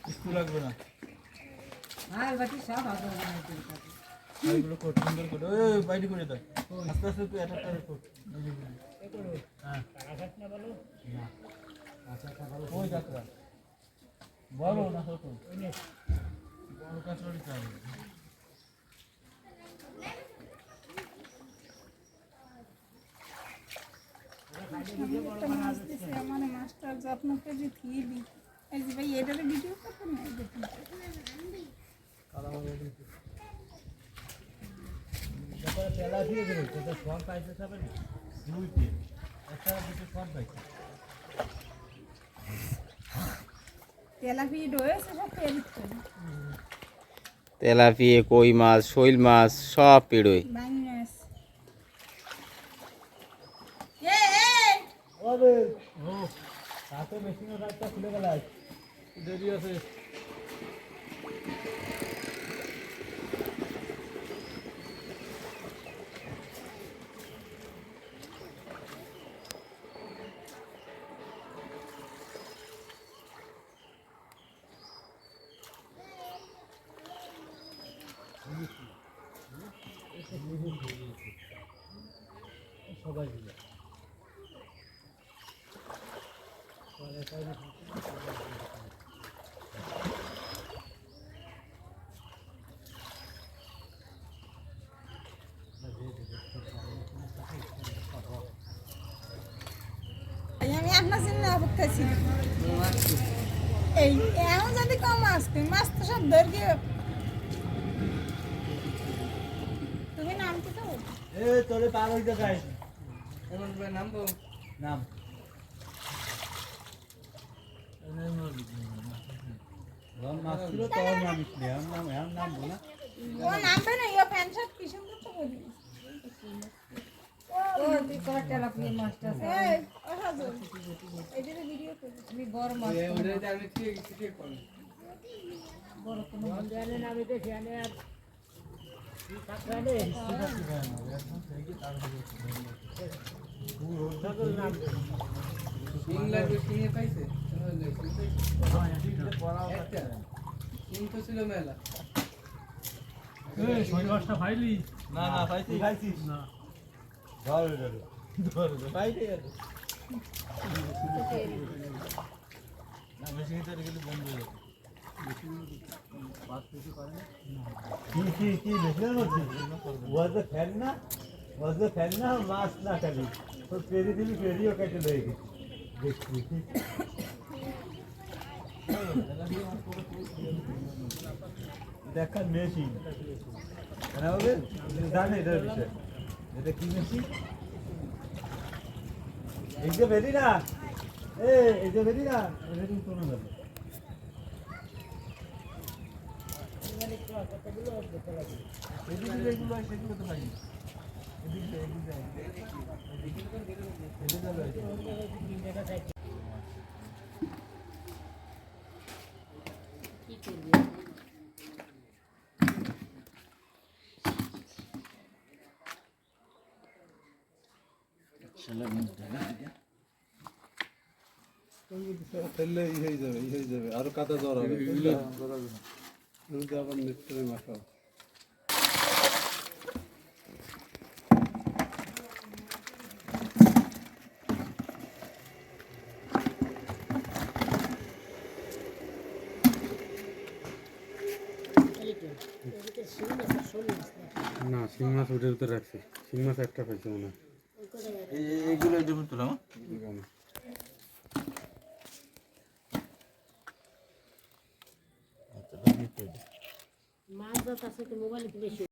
একটু লাগবে না আর বাকি সব আগে এইগুলো কর সুন্দর করে ওই বাইরে করে দাও আস্তে আস্তে তুই এটা করে কর হ্যাঁ কারাঘাট না বলো না আচ্ছা বলো ওই যাত্রা বলো না তো বড় কাছড়ি চাই মানে মাস্টার যত্ন করে থিলি এই যে ভাই এটারে ভিডিও করতে না দেখুন তারপরে তেলা দিয়ে দেবে তো সব পাইতে যাবে না দুইটি একটা দুটো সব পাইতে তেলাপিয়া রয়েছে সব ফেলতে তেলাপিয়া কই মাছ শৈল মাছ সব পেড়োয় মাইনাস ওরে ও তাতে মেশিনের রাস্তা খুলে গেল দেরি আছে সবাই দিল আমি আপনার জন্য অপেক্ষা ছিল এই এখন যদি কম আসবে মাছ তো সব ধরে তুমি নামতে তো এ তোরে পার হইতে যাই এমন করে নামবো নাম মাছ ছিল তোর নাম ইসলে নাম নাম বলা ও নামবে না ও প্যান্ট শার্ট কি সুন্দর তো বলি ও তুই কর তেলাপিয়া মাছটা এই ও হাজর এটারে ভিডিও করি আমি বড় মাছ ওটাতে আমি ঠিক করি বড় কোনো মাছ জানেন আমি দেখি আমি আর সিং লাগবে সিংয়ে পাইছে সিং তো ছিল মেলা শৈল মাছটা খাইলি না না খাইছিস না ধর ধর খাইতে গেল না মেশিন তো গেলে বন্ধ হয়ে যাবে কি মেশিনের মধ্যে ওয়াজ ফ্যান না মাছ না খালি তো পেরি দিবি পেরিও কেটে লয়ে গেছি দেখছি দেখা মেশিন জানে এটার বিষয় এটা কি মেশিন এই যে বেরি না এই যে বেরি না এটা কিন্তু কোনো যাবে সেগুলো তো পাই ফেললে হয়ে যাবে আরো কাদা জ্বর হবে আবার নেটে মাখাও না শিং মাছ ওটার ভিতরে রাখছে শিং মাছ একটা পাইছে মনে হয় এইগুলো এর ভিতরে মাছ আছে তো মোবাইলে বেশি